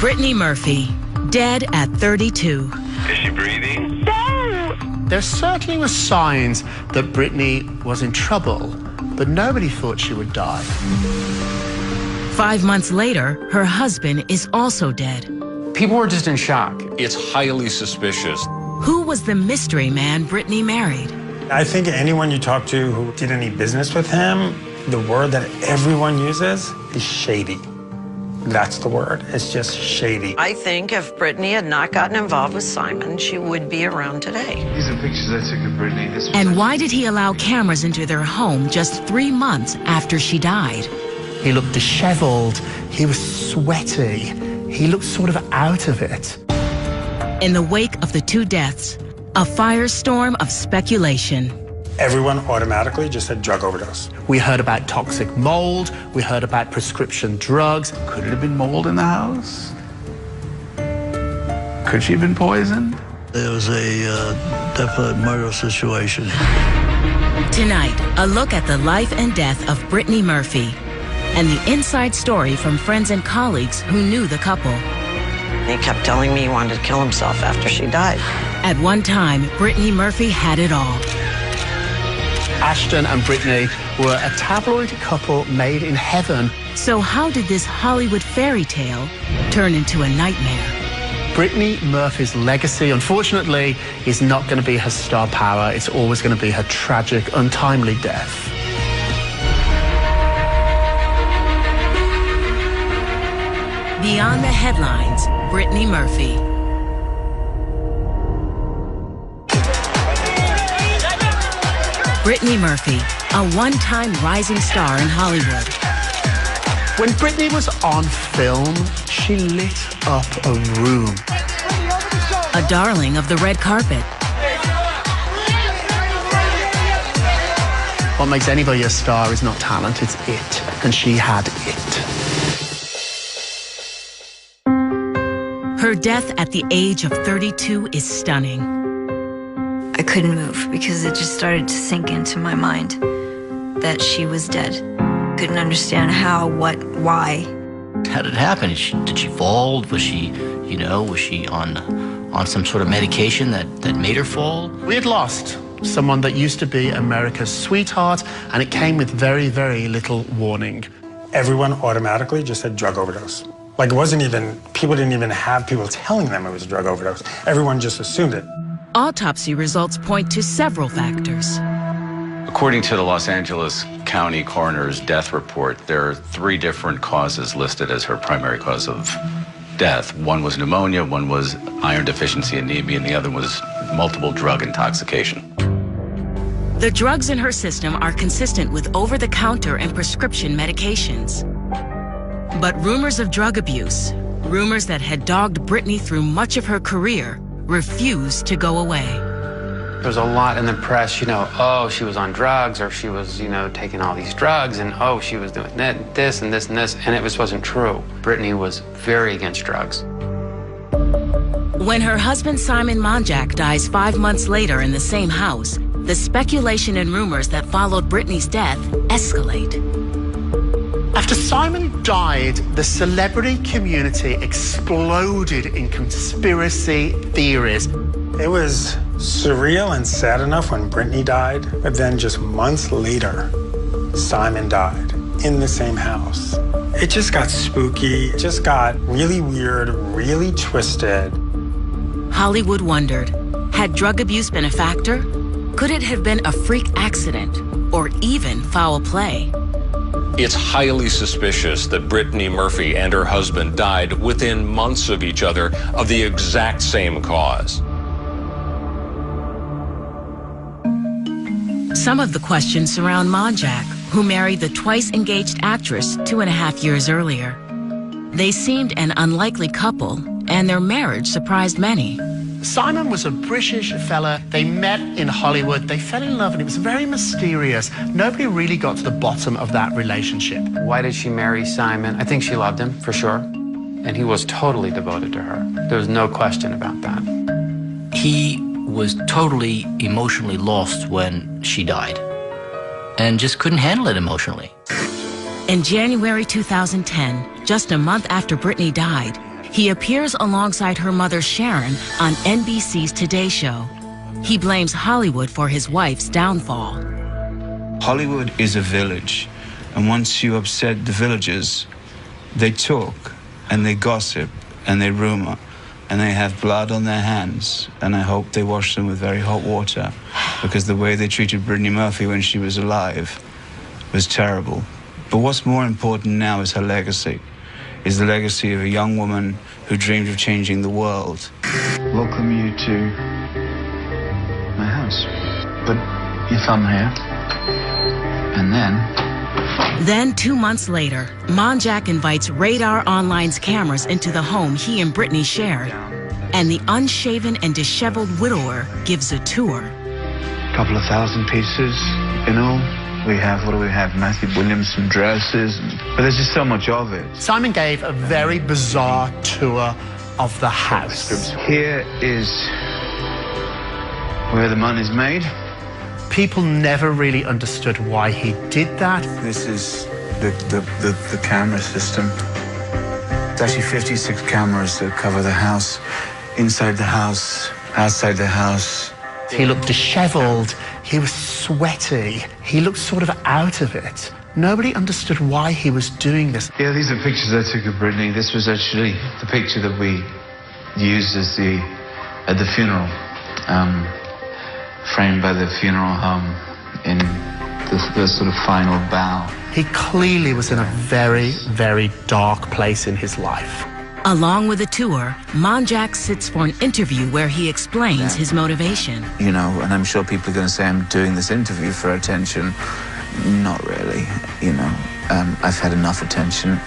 Brittnay Murphy, dead at 32. Is she breathing? No! There certainly were signs that Brittnay was in trouble, but nobody thought she would die. 5 months later, her husband is also dead. People were just in shock. It's highly suspicious. Who was the mystery man Brittnay married? I think anyone you talk to who did any business with him, the word that everyone uses is shady. That's the word. It's just shady. I think if Brittnay had not gotten involved with Simon, she would be around today. These are pictures I took of Brittnay. And why did he allow cameras into their home just 3 months after she died? He looked disheveled. He was sweaty. He looked sort of out of it. In the wake of the 2 deaths, a firestorm of speculation. Everyone automatically just said drug overdose. We heard about toxic mold. We heard about prescription drugs. Could it have been mold in the house? Could she have been poisoned? There was a definite murder situation. Tonight, a look at the life and death of Brittnay Murphy and the inside story from friends and colleagues who knew the couple. He kept telling me he wanted to kill himself after she died. At one time, Brittnay Murphy had it all. Ashton and Brittnay were a tabloid couple made in heaven. So how did this Hollywood fairy tale turn into a nightmare? Brittnay Murphy's legacy, unfortunately, is not going to be her star power. It's always going to be her tragic, untimely death. Beyond the headlines, Brittnay Murphy. Brittnay Murphy, a one-time rising star in Hollywood. When Brittnay was on film, she lit up a room. A darling of the red carpet. What makes anybody a star is not talent, it's it. And she had it. Her death at the age of 32 is stunning. I couldn't move because it just started to sink into my mind that she was dead. Couldn't understand how, what, why. How did it happen? Did she fall? Was she, was she on some sort of medication that made her fall? We had lost someone that used to be America's sweetheart, and it came with very, very little warning. Everyone automatically just said drug overdose. Like, it wasn't even, people didn't even have people telling them it was a drug overdose. Everyone just assumed it. Autopsy results point to several factors. According to the Los Angeles County Coroner's death report, there are 3 different causes listed as her primary cause of death. One was pneumonia, one was iron deficiency anemia, and the other was multiple drug intoxication. The drugs in her system are consistent with over-the-counter and prescription medications. But rumors of drug abuse, rumors that had dogged Brittnay through much of her career, refused to go away. There was a lot in the press, oh, she was on drugs, or she was, taking all these drugs, and oh, she was doing this and this and this, and it wasn't true. Brittnay was very against drugs. When her husband Simon Monjack dies 5 months later in the same house, the speculation and rumors that followed Brittnay's death escalate. After Simon died, the celebrity community exploded in conspiracy theories. It was surreal and sad enough when Brittnay died, but then just months later, Simon died in the same house. It just got spooky. It just got really weird, really twisted. Hollywood wondered, had drug abuse been a factor? Could it have been a freak accident or even foul play? It's highly suspicious that Brittnay Murphy and her husband died within months of each other of the exact same cause. Some of the questions surround Monjack, who married the twice-engaged actress 2.5 years earlier. They seemed an unlikely couple, and their marriage surprised many. Simon was a British fella. They met in Hollywood. They fell in love, and it was very mysterious. Nobody really got to the bottom of that relationship. Why did she marry Simon? I think she loved him, for sure. And he was totally devoted to her. There was no question about that. He was totally emotionally lost when she died and just couldn't handle it emotionally. In January 2010, just a month after Brittnay died, He appears alongside her mother Sharon on NBC's Today Show. He blames Hollywood for his wife's downfall. Hollywood is a village, and once you upset the villagers, they talk, and they gossip, and they rumor, and they have blood on their hands, and I hope they wash them with very hot water, because the way they treated Brittnay Murphy when she was alive was terrible. But what's more important now is her legacy, is the legacy of a young woman who dreamed of changing the world. Welcome you to my house. But you found here. And Then 2 months later, Monjack invites Radar Online's cameras into the home he and Brittnay shared, and the unshaven and disheveled widower gives a tour. a couple of thousand pieces in all. We have, what do we have? Matthew Williamson dresses, but there's just so much of it. Simon gave a very bizarre tour of the house. Here is where the money's made. People never really understood why he did that. This is the camera system. It's actually 56 cameras that cover the house, inside the house, outside the house. He looked disheveled, he was sweaty, he looked sort of out of it. Nobody understood why he was doing this. Yeah, these are pictures I took of Brittnay. This was actually the picture that we used as at the funeral, framed by the funeral home in the sort of final bow. He clearly was in a very, very dark place in his life. Along with the tour, Monjack sits for an interview where he explains his motivation. You know, and I'm sure people are going to say I'm doing this interview for attention. Not really, you know. I've had enough attention.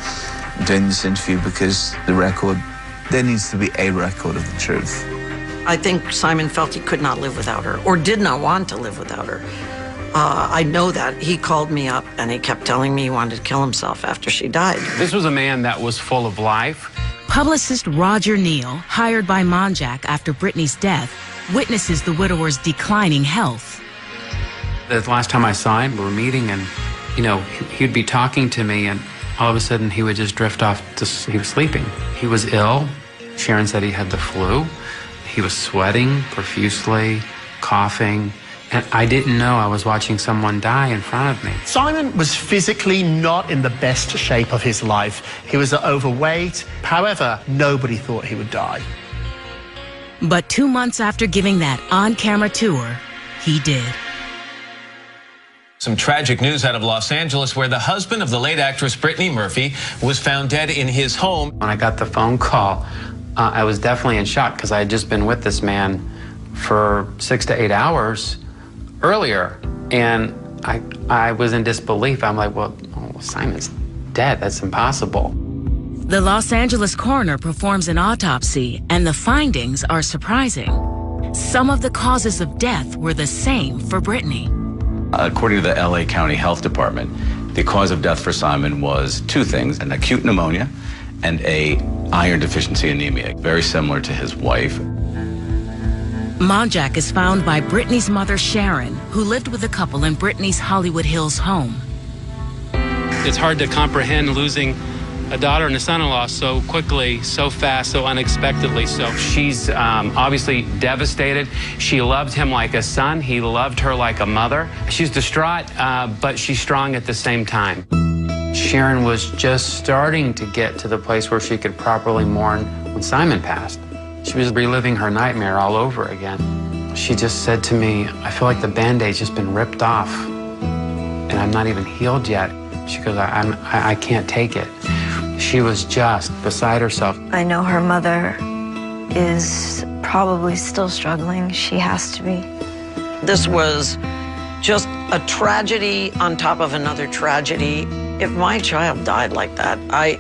I'm doing this interview because there needs to be a record of the truth. I think Simon felt he could not live without her, or did not want to live without her. I know that. He called me up and he kept telling me he wanted to kill himself after she died. This was a man that was full of life. Publicist Roger Neal, hired by Monjack after Brittnay's death, witnesses the widower's declining health. The last time I saw him, we were meeting, and, you know, he'd be talking to me, and all of a sudden he would just drift off he was sleeping. He was ill. Sharon said he had the flu. He was sweating profusely, coughing, and I didn't know I was watching someone die in front of me. Simon was physically not in the best shape of his life. He was overweight. However, nobody thought he would die. But 2 months after giving that on-camera tour, he did. Some tragic news out of Los Angeles, where the husband of the late actress Brittnay Murphy was found dead in his home. When I got the phone call, I was definitely in shock because I had just been with this man for 6 to 8 hours earlier, and I was in disbelief. I'm like, well, Simon's dead. That's impossible. The Los Angeles coroner performs an autopsy, and the findings are surprising. Some of the causes of death were the same for Brittnay. According to the LA County Health Department, the cause of death for Simon was two things: an acute pneumonia and a iron deficiency anemia, very similar to his wife. Monjack is found by Brittnay's mother, Sharon, who lived with the couple in Brittnay's Hollywood Hills home. It's hard to comprehend losing a daughter and a son-in-law so quickly, so fast, so unexpectedly. So she's obviously devastated. She loved him like a son. He loved her like a mother. She's distraught, but she's strong at the same time. Sharon was just starting to get to the place where she could properly mourn when Simon passed. She was reliving her nightmare all over again. She just said to me, I feel like the Band-Aid's just been ripped off and I'm not even healed yet. She goes, I can't take it. She was just beside herself. I know her mother is probably still struggling. She has to be. This was just a tragedy on top of another tragedy. If my child died like that, I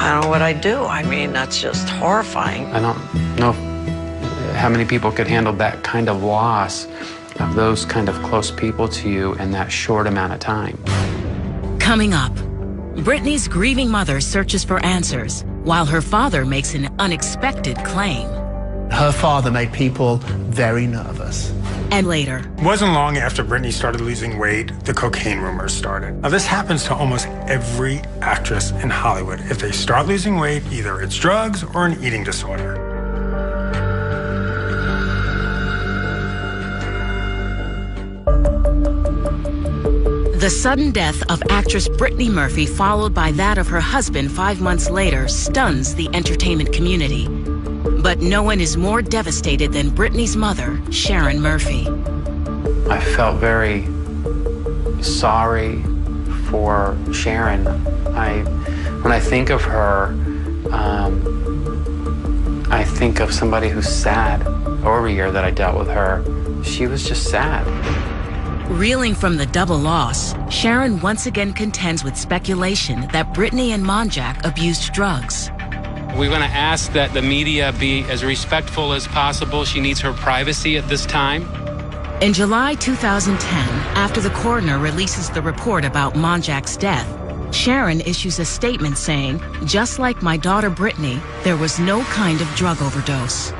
don't know what I'd do. I mean, that's just horrifying. I don't know how many people could handle that kind of loss of those kind of close people to you in that short amount of time. Coming up, Brittnay's grieving mother searches for answers, while her father makes an unexpected claim. Her father made people very nervous. and later. It wasn't long after Brittnay started losing weight, the cocaine rumors started. Now, this happens to almost every actress in Hollywood. If they start losing weight, either it's drugs or an eating disorder. The sudden death of actress Brittnay Murphy, followed by that of her husband 5 months later, stuns the entertainment community. But no one is more devastated than Brittnay's mother, Sharon Murphy. I felt very sorry for Sharon. When I think of her, I think of somebody who's sad. Over a year that I dealt with her, she was just sad. Reeling from the double loss, Sharon once again contends with speculation that Brittnay and Monjack abused drugs. We're going to ask that the media be as respectful as possible. She needs her privacy at this time. In July 2010, after the coroner releases the report about Monjack's death, Sharon issues a statement saying, "Just like my daughter Brittnay, there was no kind of drug overdose."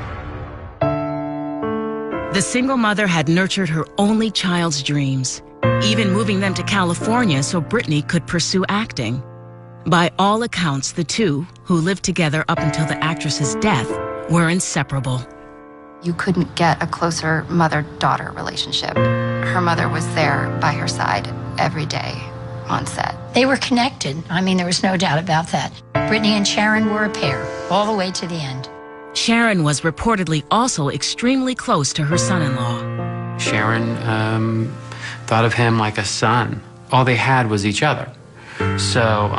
The single mother had nurtured her only child's dreams, even moving them to California so Brittnay could pursue acting. By all accounts, the two, who lived together up until the actress's death, were inseparable. You couldn't get a closer mother-daughter relationship. Her mother was there by her side every day on set. They were connected. I mean, there was no doubt about that. Brittnay and Sharon were a pair, all the way to the end. Sharon was reportedly also extremely close to her son-in-law. Sharon thought of him like a son. All they had was each other. So,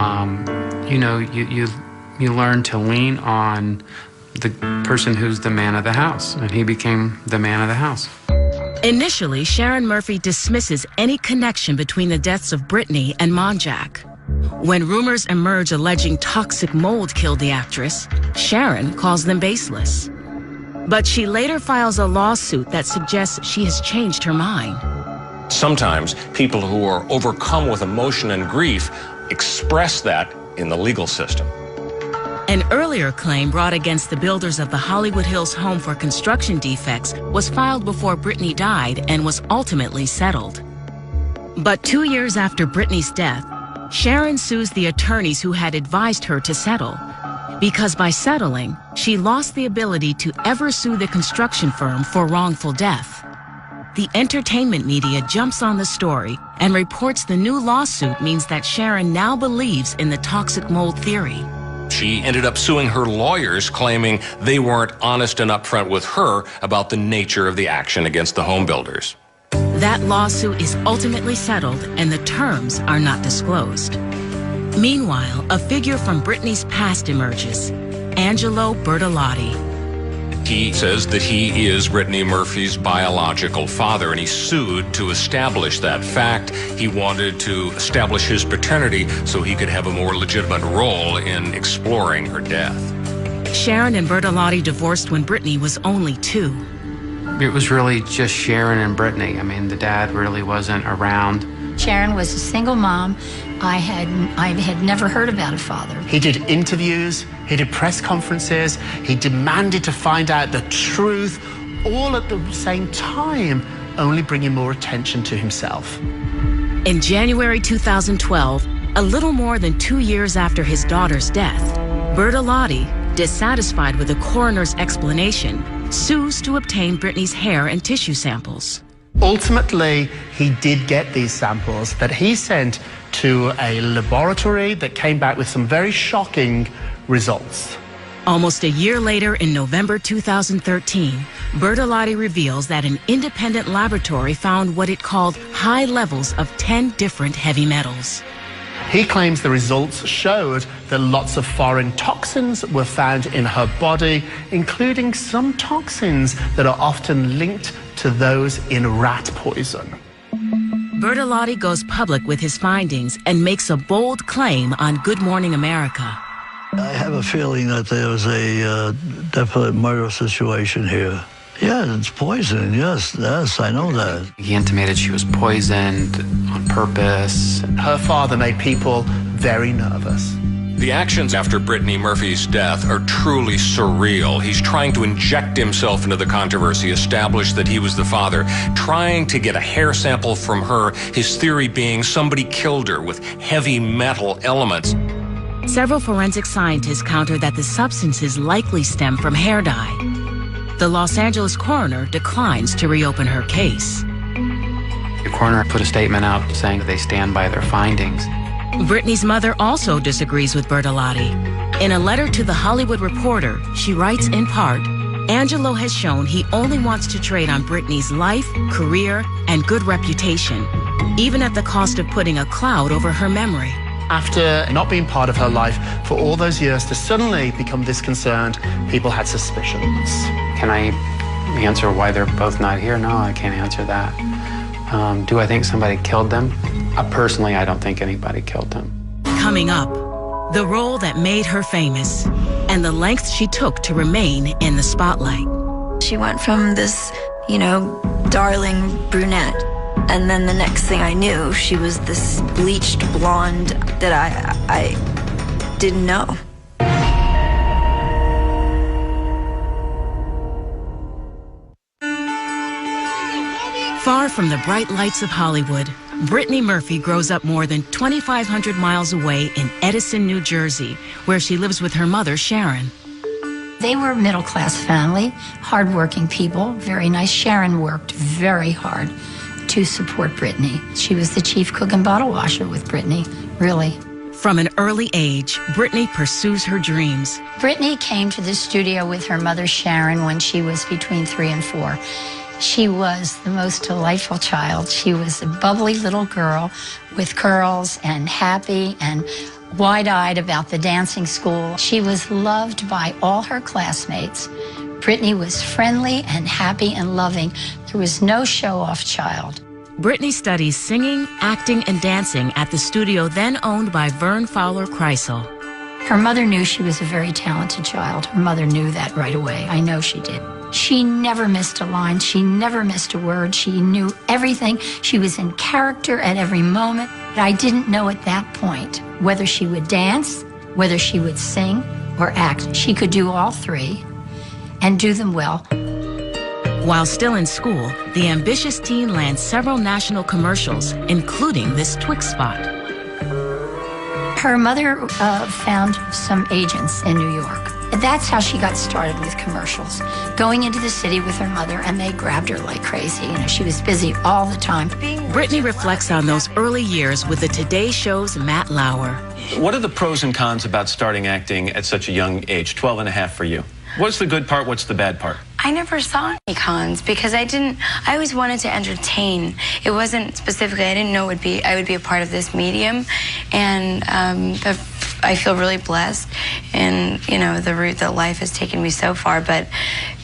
you know, you learn to lean on the person who's the man of the house, and he became the man of the house. Initially, Sharon Murphy dismisses any connection between the deaths of Brittnay and Monjack. When rumors emerge alleging toxic mold killed the actress, Sharon calls them baseless. But she later files a lawsuit that suggests she has changed her mind. Sometimes people who are overcome with emotion and grief express that in the legal system. An earlier claim brought against the builders of the Hollywood Hills home for construction defects was filed before Brittnay died and was ultimately settled. But 2 years after Brittnay's death, Sharon sues the attorneys who had advised her to settle, because by settling, she lost the ability to ever sue the construction firm for wrongful death. The entertainment media jumps on the story and reports the new lawsuit means that Sharon now believes in the toxic mold theory. She ended up suing her lawyers, claiming they weren't honest and upfront with her about the nature of the action against the home builders. That lawsuit is ultimately settled and the terms are not disclosed. Meanwhile, a figure from Brittnay's past emerges, Angelo Bertolotti. He says that he is Brittnay Murphy's biological father, and he sued to establish that fact. He wanted to establish his paternity so he could have a more legitimate role in exploring her death. Sharon and Bertolotti divorced when Brittnay was only 2. It was really just Sharon and Brittnay. I mean, the dad really wasn't around. Sharon was a single mom. I had never heard about a father. He did interviews, he did press conferences, he demanded to find out the truth, all at the same time, only bringing more attention to himself. In January 2012, a little more than 2 years after his daughter's death, Bertolotti, dissatisfied with the coroner's explanation, sues to obtain Brittnay's hair and tissue samples. Ultimately, he did get these samples that he sent to a laboratory that came back with some very shocking results. Almost a year later, in November 2013, Bertolotti reveals that an independent laboratory found what it called high levels of 10 different heavy metals. He claims the results showed that lots of foreign toxins were found in her body, including some toxins that are often linked to those in rat poison. Bertolotti goes public with his findings and makes a bold claim on Good Morning America. I have a feeling that there was a definite murder situation here. Yeah, it's poison, yes, I know that. He intimated she was poisoned on purpose. Her father made people very nervous. The actions after Brittnay Murphy's death are truly surreal. He's trying to inject himself into the controversy, establish that he was the father, trying to get a hair sample from her, his theory being somebody killed her with heavy metal elements. Several forensic scientists counter that the substances likely stem from hair dye. The Los Angeles coroner declines to reopen her case. The coroner put a statement out saying they stand by their findings. Brittnay's mother also disagrees with Bertolotti. In a letter to The Hollywood Reporter, she writes in part, Angelo has shown he only wants to trade on Brittnay's life, career, and good reputation, even at the cost of putting a cloud over her memory. After not being part of her life for all those years, to suddenly become this concerned, people had suspicions. Can I answer why they're both not here? No, I can't answer that. Do I think somebody killed them? Personally, I don't think anybody killed them. Coming up, the role that made her famous and the lengths she took to remain in the spotlight. She went from this, darling brunette, and then the next thing I knew, she was this bleached blonde that I didn't know. Far from the bright lights of Hollywood, Brittnay Murphy grows up more than 2,500 miles away in Edison, New Jersey, where she lives with her mother, Sharon. They were a middle-class family, hardworking people, very nice. Sharon worked very hard to support Brittnay. She was the chief cook and bottle washer with Brittnay, really. From an early age, Brittnay pursues her dreams. Brittnay came to the studio with her mother, Sharon, when she was between 3 and 4. She was the most delightful child. She was a bubbly little girl with curls and happy and wide-eyed about the dancing school. She was loved by all her classmates. Brittnay was friendly and happy and loving. There was no show-off child. Brittnay studies singing, acting, and dancing at the studio then owned by Vern Fowler Kreisel. Her mother knew she was a very talented child. Her mother knew that right away. I know she did. She never missed a line. She never missed a word. She knew everything. She was in character at every moment. But I didn't know at that point whether she would dance, whether she would sing or act. She could do all three and do them well. While still in school, the ambitious teen lands several national commercials, including this Twix spot. Her mother found some agents in New York. That's how she got started with commercials. Going into the city with her mother, and they grabbed her like crazy. She was busy all the time. Brittnay reflects on those early years with the Today Show's Matt Lauer. What are the pros and cons about starting acting at such a young age, 12 and a half for you? What's the good part? What's the bad part? I never saw any cons because I always wanted to entertain. It wasn't specifically, I didn't know I would be a part of this medium. And I feel really blessed in, the route that life has taken me so far. But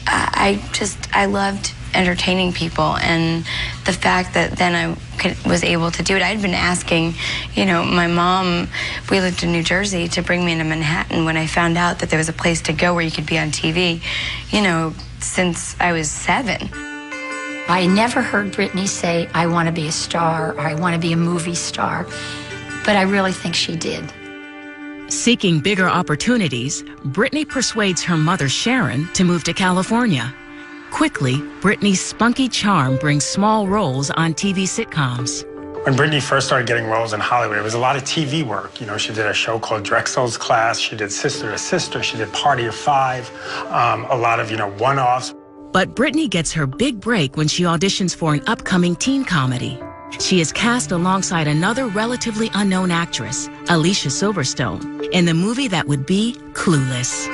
I loved entertaining people, and the fact that then I was able to do it. I'd been asking, my mom, we lived in New Jersey, to bring me into Manhattan when I found out that there was a place to go where you could be on TV, since I was 7. I never heard Brittnay say, I want to be a star, or I want to be a movie star, but I really think she did. Seeking bigger opportunities, Brittnay persuades her mother, Sharon, to move to California. Quickly, Brittnay's spunky charm brings small roles on TV sitcoms. When Brittnay first started getting roles in Hollywood, it was a lot of TV work. She did a show called Drexel's Class. She did Sister to Sister. She did Party of Five. A lot of, one-offs. But Brittnay gets her big break when she auditions for an upcoming teen comedy. She is cast alongside another relatively unknown actress, Alicia Silverstone, in the movie that would be Clueless.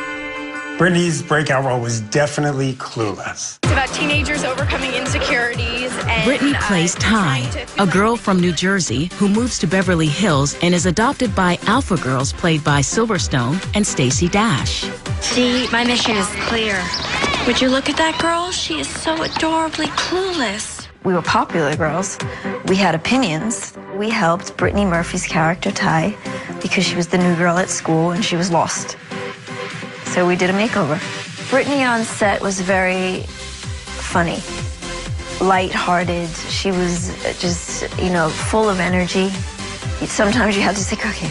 Brittnay's breakout role was definitely Clueless. It's about teenagers overcoming insecurities. And Brittnay plays Ty, a girl from New Jersey who moves to Beverly Hills and is adopted by alpha girls played by Silverstone and Stacey Dash. See, my mission is clear. Would you look at that girl? She is so adorably clueless. We were popular girls. We had opinions. We helped Brittnay Murphy's character, Ty, because she was the new girl at school and she was lost. So we did a makeover. Brittnay on set was very funny, lighthearted. She was just, full of energy. Sometimes you had to think, okay,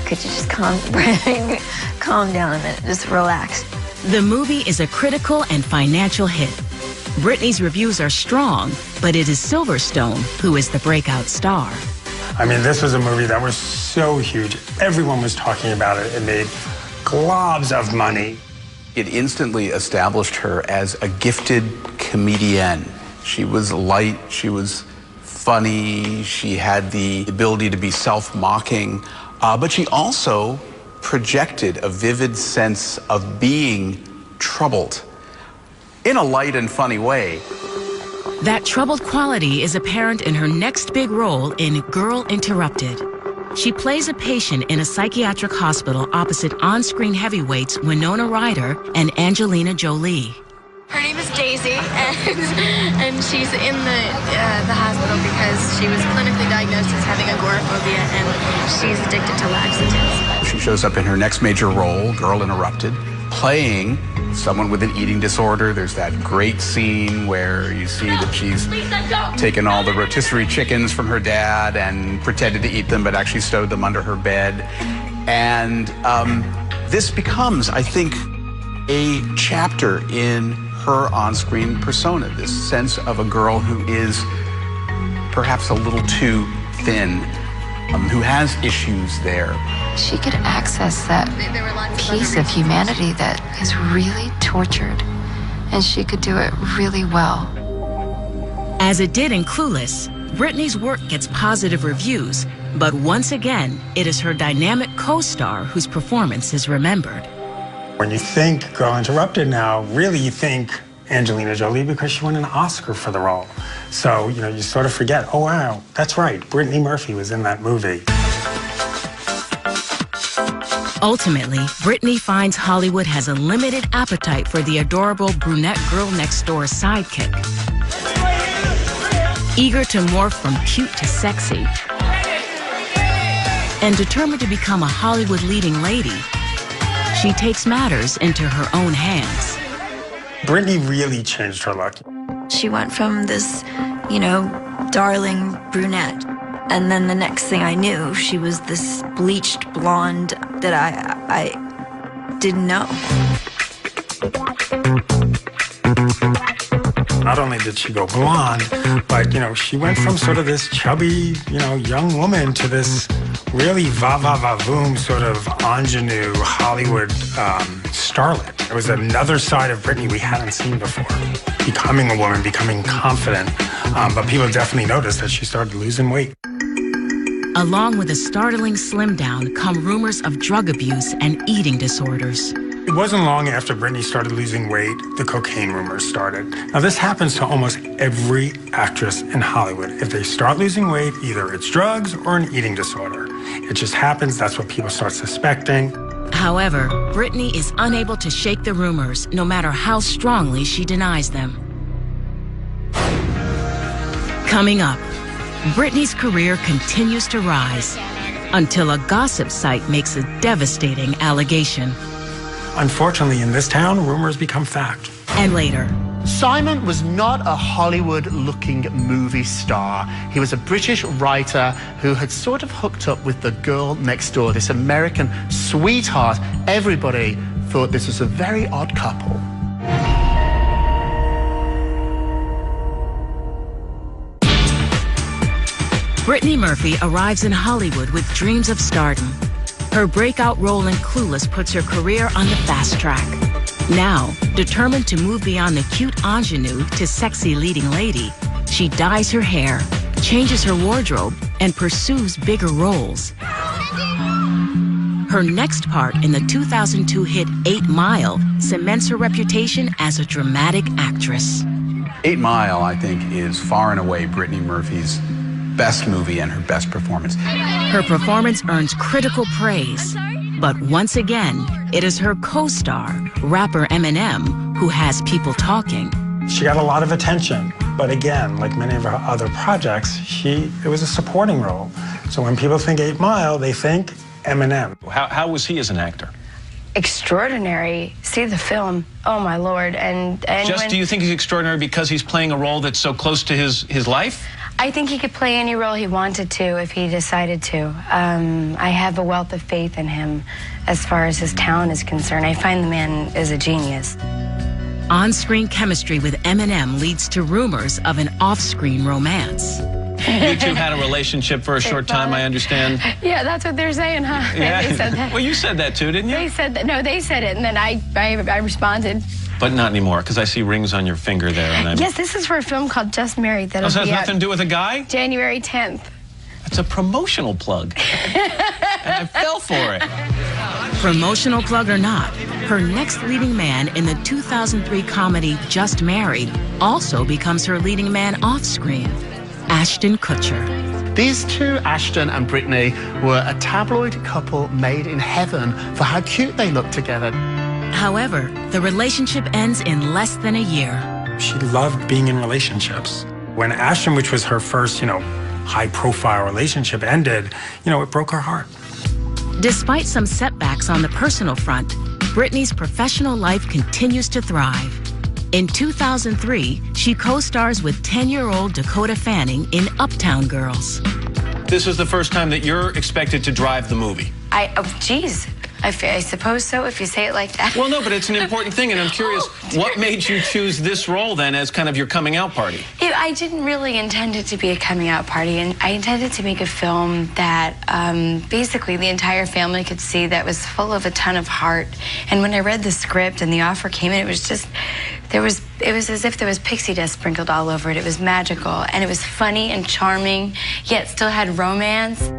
could you just calm down a minute, just relax. The movie is a critical and financial hit. Brittnay's reviews are strong, but it is Silverstone who is the breakout star. I mean, this was a movie that was so huge. Everyone was talking about it. It made globs of money. It instantly established her as a gifted comedienne. She was light, she was funny, she had the ability to be self-mocking, but she also projected a vivid sense of being troubled in a light and funny way. That troubled quality is apparent in her next big role in Girl Interrupted. She plays a patient in a psychiatric hospital opposite on-screen heavyweights Winona Ryder and Angelina Jolie. Her name is Daisy, and she's in the hospital because she was clinically diagnosed as having agoraphobia, and she's addicted to laxatives. She shows up in her next major role, Girl Interrupted, playing someone with an eating disorder. There's that great scene where you see that she's taken all the rotisserie chickens from her dad and pretended to eat them, but actually stowed them under her bed. And this becomes, I think, a chapter in her on-screen persona, this sense of a girl who is perhaps a little too thin, who has issues there. She could access that piece of humanity that is really tortured, and she could do it really well. As it did in Clueless, Brittnay's work gets positive reviews, but once again, it is her dynamic co-star whose performance is remembered. When you think Girl Interrupted now, really you think Angelina Jolie because she won an Oscar for the role. So, you know, you sort of forget, oh wow, that's right, Brittnay Murphy was in that movie. Ultimately, Brittnay finds Hollywood has a limited appetite for the adorable brunette girl next door sidekick. Eager to morph from cute to sexy, and determined to become a Hollywood leading lady, she takes matters into her own hands. Brittnay really changed her look. She went from this, you know, darling brunette, and then the next thing I knew, she was this bleached blonde that I didn't know. Not only did she go blonde, but, you know, she went from sort of this chubby, you know, young woman to this really va-va-va-voom sort of ingenue Hollywood starlet. It was another side of Brittnay we hadn't seen before. Becoming a woman, becoming confident, but people definitely noticed that she started losing weight. Along with a startling slim down come rumors of drug abuse and eating disorders. It wasn't long after Brittnay started losing weight, the cocaine rumors started. Now, this happens to almost every actress in Hollywood. If they start losing weight, either it's drugs or an eating disorder. It just happens, that's what people start suspecting. However, Brittnay is unable to shake the rumors, no matter how strongly she denies them. Coming up, Brittnay's career continues to rise until a gossip site makes a devastating allegation. Unfortunately, in this town, rumors become fact. And later, Simon was not a Hollywood-looking movie star. He was a British writer who had sort of hooked up with the girl next door, this American sweetheart. Everybody thought this was a very odd couple. Brittnay Murphy arrives in Hollywood with dreams of stardom. Her breakout role in Clueless puts her career on the fast track. Now, determined to move beyond the cute ingenue to sexy leading lady, she dyes her hair, changes her wardrobe, and pursues bigger roles. Her next part in the 2002 hit 8 Mile cements her reputation as a dramatic actress. 8 Mile, I think, is far and away Brittnay Murphy's best movie and her best performance. Her performance earns critical praise, but once again, it is her co-star, rapper Eminem, who has people talking. She got a lot of attention, but again, like many of her other projects, it was a supporting role. So when people think 8 Mile, they think Eminem. How was he as an actor? Extraordinary. See the film. Oh my Lord. And do you think he's extraordinary because he's playing a role that's so close to his life? I think he could play any role he wanted to if he decided to. I have a wealth of faith in him as far as his talent is concerned. I find the man is a genius. On-screen chemistry with Eminem leads to rumors of an off-screen romance. You two had a relationship for a short time, I understand. Yeah, that's what they're saying, huh? Yeah. They said that. Well, you said that too, didn't you? They said that. No, they said it, and then I responded. But not anymore, because I see rings on your finger there. And Yes, this is for a film called Just Married. That has nothing to do with a guy? January 10th. It's a promotional plug. And I fell for it. Promotional plug or not, her next leading man in the 2003 comedy Just Married also becomes her leading man off-screen, Ashton Kutcher. These two, Ashton and Brittnay, were a tabloid couple made in heaven for how cute they looked together. However, the relationship ends in less than a year. She loved being in relationships. When Ashton, which was her first, high-profile relationship ended, it broke her heart. Despite some setbacks on the personal front, Brittnay's professional life continues to thrive. In 2003, she co-stars with 10-year-old Dakota Fanning in Uptown Girls. This is the first time that you're expected to drive the movie. Geez. I suppose so, if you say it like that. Well, no, but it's an important thing, and I'm curious, what made you choose this role, then, as kind of your coming out party? I didn't really intend it to be a coming out party, and I intended to make a film that basically the entire family could see that was full of a ton of heart. And when I read the script and the offer came in, it was just, it was as if there was pixie dust sprinkled all over it. It was magical, and it was funny and charming, yet still had romance.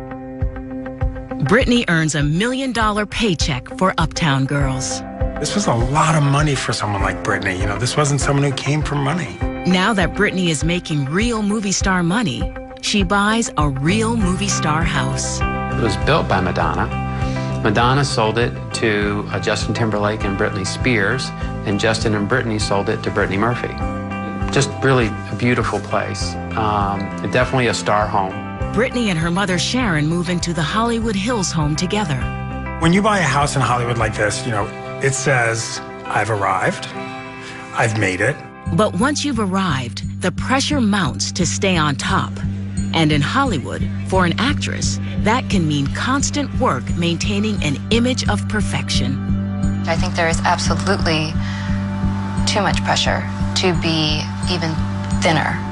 Brittnay earns $1 million paycheck for Uptown Girls. This was a lot of money for someone like Brittnay. This wasn't someone who came from money. Now that Brittnay is making real movie star money, she buys a real movie star house. It was built by Madonna. Madonna sold it to Justin Timberlake and Britney Spears, and Justin and Brittnay sold it to Brittnay Murphy. Just really a beautiful place. Definitely a star home. Brittnay and her mother Sharon move into the Hollywood Hills home together. When you buy a house in Hollywood like this, it says, I've arrived, I've made it. But once you've arrived, the pressure mounts to stay on top. And in Hollywood, for an actress, that can mean constant work maintaining an image of perfection. I think there is absolutely too much pressure to be even thinner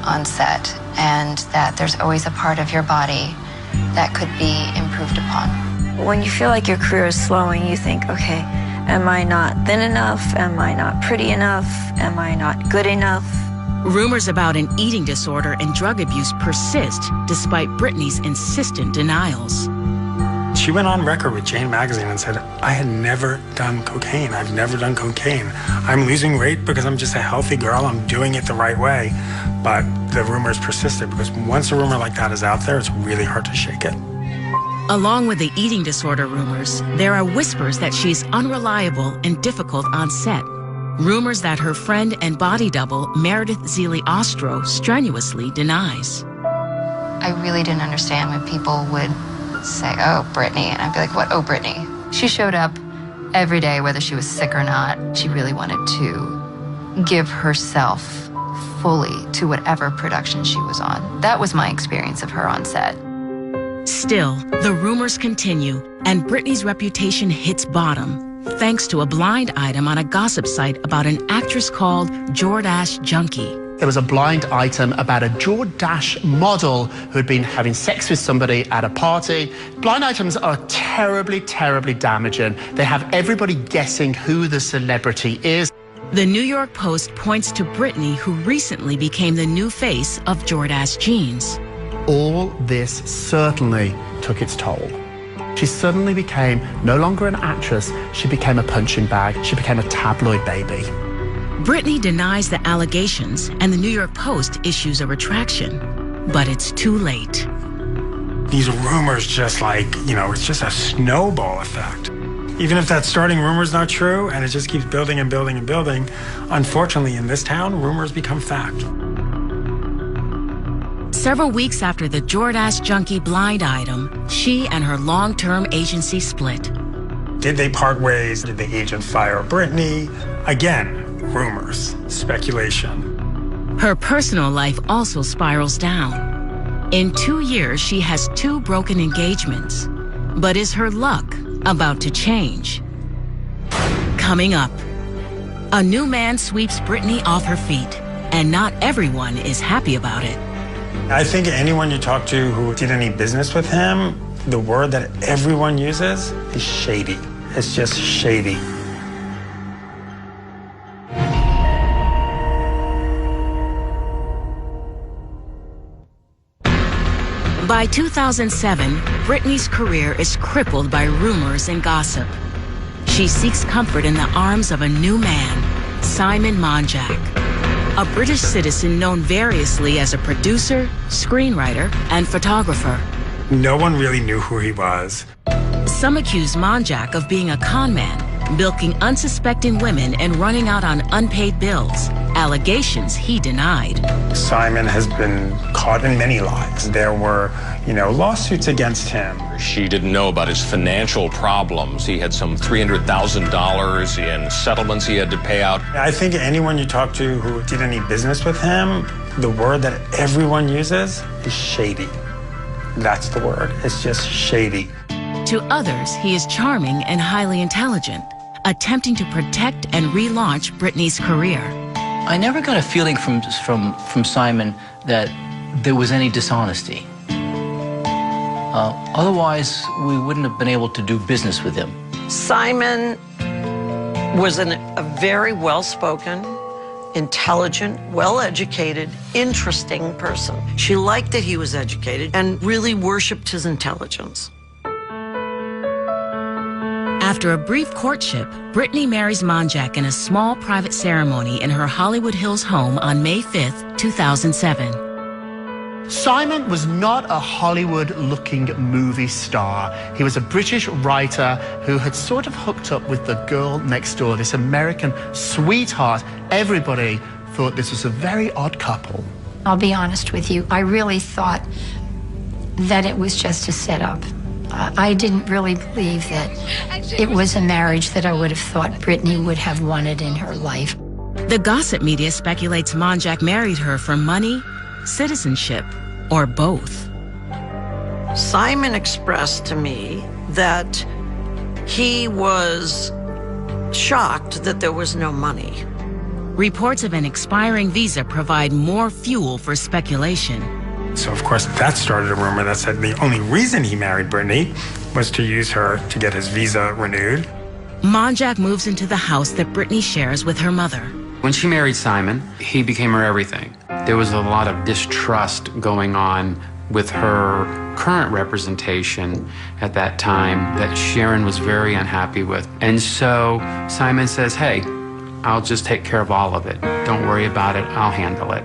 on set, and that there's always a part of your body that could be improved upon. When you feel like your career is slowing, you think, okay, am I not thin enough? Am I not pretty enough? Am I not good enough? Rumors about an eating disorder and drug abuse persist despite Brittnay's insistent denials. She went on record with Jane Magazine and said, I had never done cocaine. I've never done cocaine. I'm losing weight because I'm just a healthy girl. I'm doing it the right way. But the rumors persisted because once a rumor like that is out there, it's really hard to shake it. Along with the eating disorder rumors, there are whispers that she's unreliable and difficult on set. Rumors that her friend and body double, Meredith Zeeley Ostro, strenuously denies. I really didn't understand when people would say, oh, Brittnay, and I'd be like, what, oh, Brittnay? She showed up every day, whether she was sick or not. She really wanted to give herself fully to whatever production she was on. That was my experience of her on set. Still, the rumors continue, and Brittnay's reputation hits bottom, thanks to a blind item on a gossip site about an actress called Jordache Junkie. There was a blind item about a Jordache model who had been having sex with somebody at a party. Blind items are terribly, terribly damaging. They have everybody guessing who the celebrity is. The New York Post points to Brittnay, who recently became the new face of Jordache jeans. All this certainly took its toll. She suddenly became no longer an actress, she became a punching bag, she became a tabloid baby. Brittnay denies the allegations, and the New York Post issues a retraction. But it's too late. These rumors just it's just a snowball effect. Even if that starting rumor's not true, and it just keeps building and building and building, unfortunately in this town, rumors become fact. Several weeks after the Jordache Junkie blind item, she and her long-term agency split. Did they part ways? Did the agent fire Brittnay? Again, rumors, speculation. Her personal life also spirals down. In 2 years, she has 2 broken engagements. But is her luck about to change? Coming up, a new man sweeps Brittnay off her feet, and not everyone is happy about it. I think anyone you talk to who did any business with him, the word that everyone uses is shady. It's just shady. By 2007, Brittnay's career is crippled by rumors and gossip. She seeks comfort in the arms of a new man, Simon Monjack, a British citizen known variously as a producer, screenwriter, and photographer. No one really knew who he was. Some accuse Monjack of being a con man, bilking unsuspecting women and running out on unpaid bills, allegations he denied. Simon has been caught in many lies. There were, lawsuits against him. She didn't know about his financial problems. He had some $300,000 in settlements he had to pay out. I think anyone you talk to who did any business with him, the word that everyone uses is shady. That's the word. It's just shady. To others, he is charming and highly intelligent, attempting to protect and relaunch Brittnay's career. I never got a feeling from Simon that there was any dishonesty. Otherwise, we wouldn't have been able to do business with him. Simon was a very well-spoken, intelligent, well-educated, interesting person. She liked that he was educated and really worshipped his intelligence. After a brief courtship, Brittnay marries Monjack in a small private ceremony in her Hollywood Hills home on May 5th, 2007. Simon was not a Hollywood-looking movie star. He was a British writer who had sort of hooked up with the girl next door, this American sweetheart. Everybody thought this was a very odd couple. I'll be honest with you, I really thought that it was just a setup. I didn't really believe that it was a marriage that I would have thought Brittnay would have wanted in her life. The gossip media speculates Monjack married her for money, citizenship, or both. Simon expressed to me that he was shocked that there was no money. Reports of an expiring visa provide more fuel for speculation. So, of course, that started a rumor that said the only reason he married Brittnay was to use her to get his visa renewed. Monjack moves into the house that Brittnay shares with her mother. When she married Simon, he became her everything. There was a lot of distrust going on with her current representation at that time that Sharon was very unhappy with. And so Simon says, hey, I'll just take care of all of it. Don't worry about it, I'll handle it.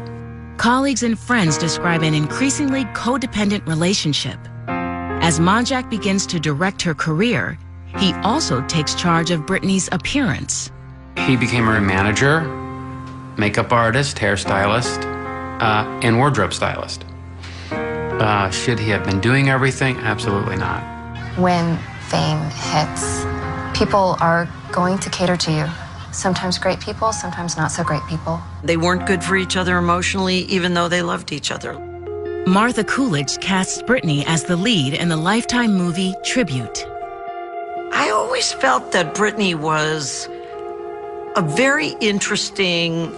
Colleagues and friends describe an increasingly codependent relationship. As Monjack begins to direct her career, he also takes charge of Brittnay's appearance. He became her manager, makeup artist, hairstylist, and wardrobe stylist. Should he have been doing everything? Absolutely not. When fame hits, people are going to cater to you. Sometimes great people, sometimes not so great people. They weren't good for each other emotionally, even though they loved each other. Martha Coolidge casts Brittnay as the lead in the Lifetime movie Tribute. I always felt that Brittnay was a very interesting,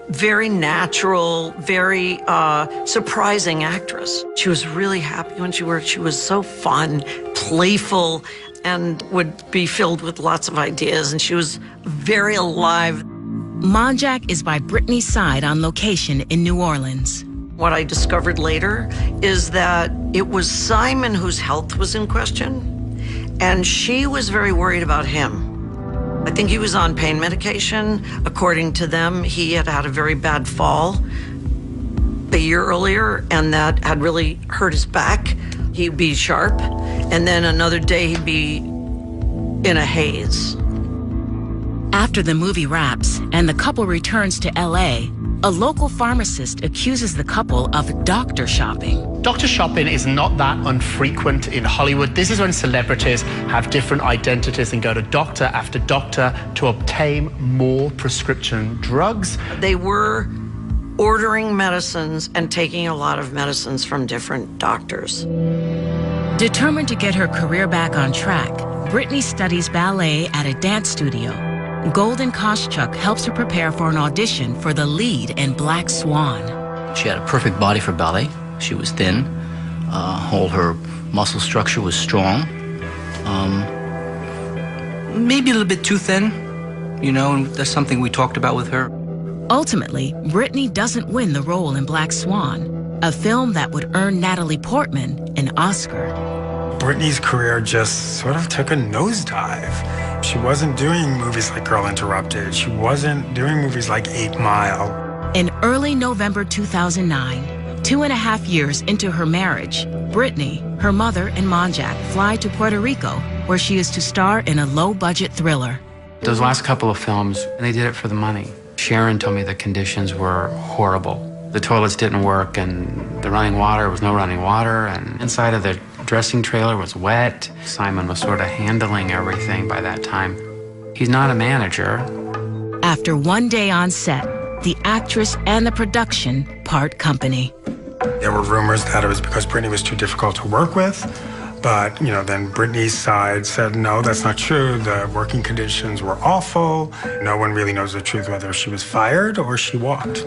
very natural, very surprising actress. She was really happy when she worked. She was so fun, playful, and would be filled with lots of ideas, and she was very alive. Monjack is by Brittnay's side on location in New Orleans. What I discovered later is that it was Simon whose health was in question, and she was very worried about him. I think he was on pain medication. According to them, he had had a very bad fall a year earlier, and that had really hurt his back. He'd be sharp, and then another day he'd be in a haze. After the movie wraps and the couple returns to LA, a local pharmacist accuses the couple of doctor shopping. Doctor shopping is not that infrequent in Hollywood. This is when celebrities have different identities and go to doctor after doctor to obtain more prescription drugs. They were ordering medicines and taking a lot of medicines from different doctors. Determined to get her career back on track, Brittnay studies ballet at a dance studio. Golden Koschuk helps her prepare for an audition for the lead in Black Swan. She had a perfect body for ballet. She was thin. All her muscle structure was strong. Maybe a little bit too thin, you know, and that's something we talked about with her. Ultimately, Brittnay doesn't win the role in Black Swan, a film that would earn Natalie Portman an Oscar. Brittnay's career just sort of took a nosedive. She wasn't doing movies like Girl Interrupted. She wasn't doing movies like 8 Mile. In early November 2009, 2.5 years into her marriage, Brittnay, her mother, and Monjack fly to Puerto Rico, where she is to star in a low-budget thriller. Those last couple of films, they did it for the money. Sharon told me the conditions were horrible. The toilets didn't work, and the running water was no running water, and inside of the dressing trailer was wet. Simon was sort of handling everything by that time. He's not a manager. After one day on set, the actress and the production part company. There were rumors that it was because Brittnay was too difficult to work with, but, you know, then Brittnay's side said, no, that's not true. The working conditions were awful. No one really knows the truth, whether she was fired or she walked.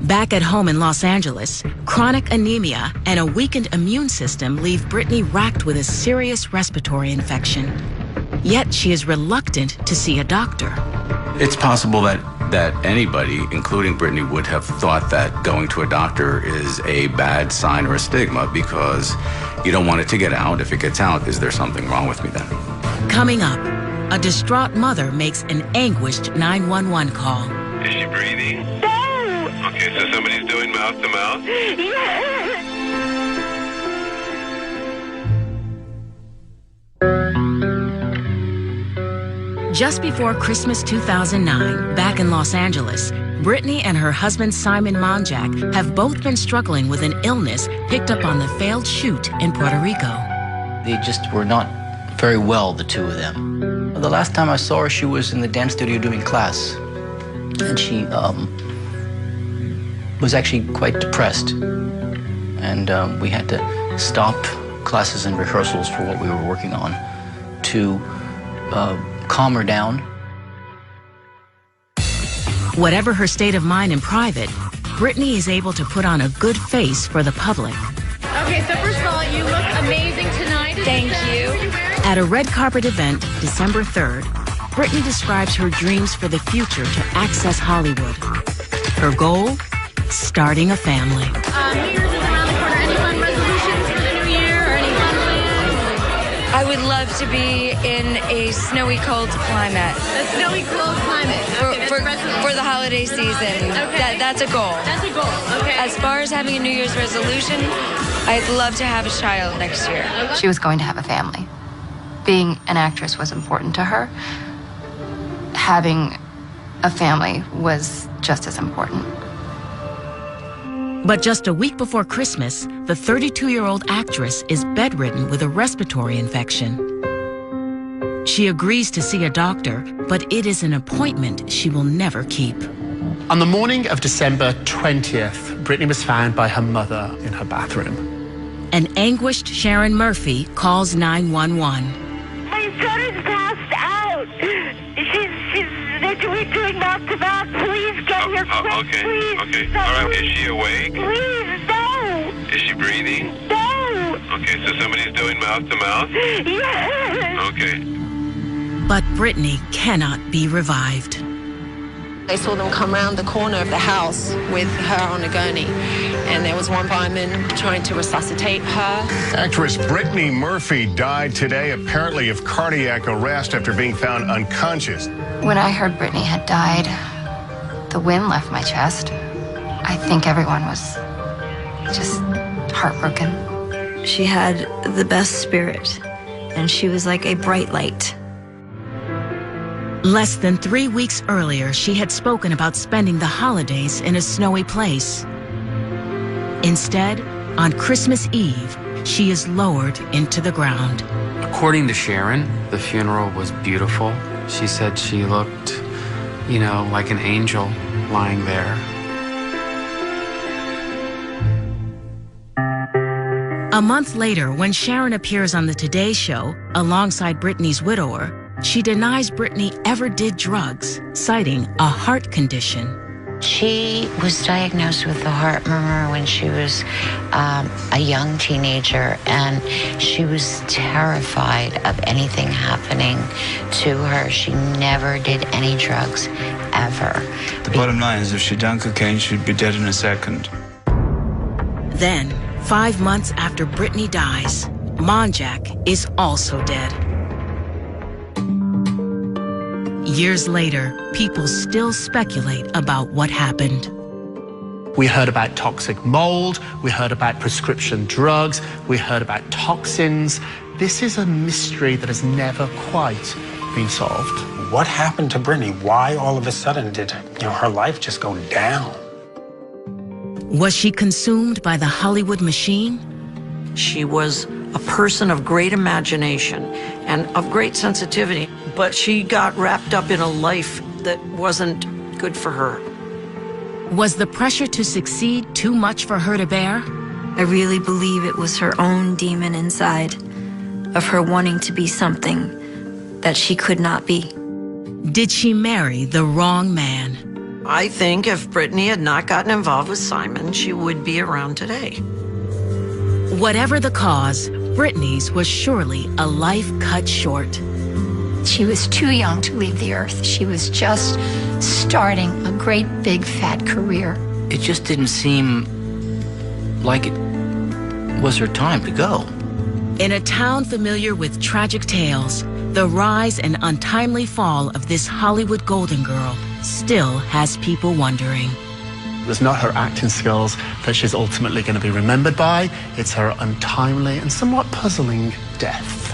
Back at home in Los Angeles, chronic anemia and a weakened immune system leave Brittnay racked with a serious respiratory infection. Yet she is reluctant to see a doctor. It's possible that anybody, including Brittnay, would have thought that going to a doctor is a bad sign or a stigma because you don't want it to get out. If it gets out, is there something wrong with me then? Coming up, a distraught mother makes an anguished 911 call. Is she breathing? No! Okay, so somebody's doing mouth to mouth? Yes! Just before Christmas 2009, back in Los Angeles, Brittnay and her husband Simon Monjack have both been struggling with an illness picked up on the failed shoot in Puerto Rico. They just were not very well, the two of them. The last time I saw her, she was in the dance studio doing class. And she was actually quite depressed. And we had to stop classes and rehearsals for what we were working on to calm her down. Whatever her state of mind in private, Brittnay is able to put on a good face for the public. Okay, so first of all, you look amazing tonight. Thank you. At a red carpet event, December 3rd, Brittnay describes her dreams for the future to access Hollywood. Her goal? Starting a family. New Year's is around the corner. Any fun resolutions for the new year or any fun plans? I would love to be in a snowy, cold climate. A snowy, cold climate. Okay, For the holiday season. Okay. That's a goal. That's a goal, okay. As far as having a New Year's resolution, I'd love to have a child next year. She was going to have a family. Being an actress was important to her. Having a family was just as important. But just a week before Christmas, the 32-year-old actress is bedridden with a respiratory infection. She agrees to see a doctor, but it is an appointment she will never keep. On the morning of December 20th, Brittnay was found by her mother in her bathroom. An anguished Sharon Murphy calls 911. My son is passed out. They're doing mouth to mouth. Please get here quick, okay, please. okay. All right, is she awake? Please, no. Is she breathing? No. Okay, so somebody's doing mouth to mouth? Yes. Okay. But Brittnay cannot be revived. They saw them come round the corner of the house with her on a gurney, and there was one fireman trying to resuscitate her. Actress Brittnay Murphy died today, apparently of cardiac arrest after being found unconscious. When I heard Brittnay had died, the wind left my chest. I think everyone was just heartbroken. She had the best spirit, and she was like a bright light. Less than 3 weeks earlier, she had spoken about spending the holidays in a snowy place. Instead, on Christmas Eve, she is lowered into the ground. According to Sharon, the funeral was beautiful. She said she looked, you know, like an angel lying there. A month later, when Sharon appears on the Today Show alongside Brittnay's widower, she denies Brittnay ever did drugs, citing a heart condition. She was diagnosed with a heart murmur when she was a young teenager, and she was terrified of anything happening to her. She never did any drugs, ever. The bottom line is if she'd done cocaine, she'd be dead in a second. Then, 5 months after Brittnay dies, Monjack is also dead. Years later, people still speculate about what happened. We heard about toxic mold, we heard about prescription drugs, we heard about toxins. This is a mystery that has never quite been solved. What happened to Brittnay? Why all of a sudden did her life just go down? Was she consumed by the Hollywood machine? She was a person of great imagination and of great sensitivity, but she got wrapped up in a life that wasn't good for her. Was the pressure to succeed too much for her to bear? I really believe it was her own demon inside, of her wanting to be something that she could not be. Did she marry the wrong man? I think if Brittnay had not gotten involved with Simon, she would be around today. Whatever the cause, Brittnay's was surely a life cut short. She was too young to leave the earth. She was just starting a great big fat career. It just didn't seem like it was her time to go. In a town familiar with tragic tales, the rise and untimely fall of this Hollywood golden girl still has people wondering. It's not her acting skills that she's ultimately going to be remembered by. It's her untimely and somewhat puzzling death.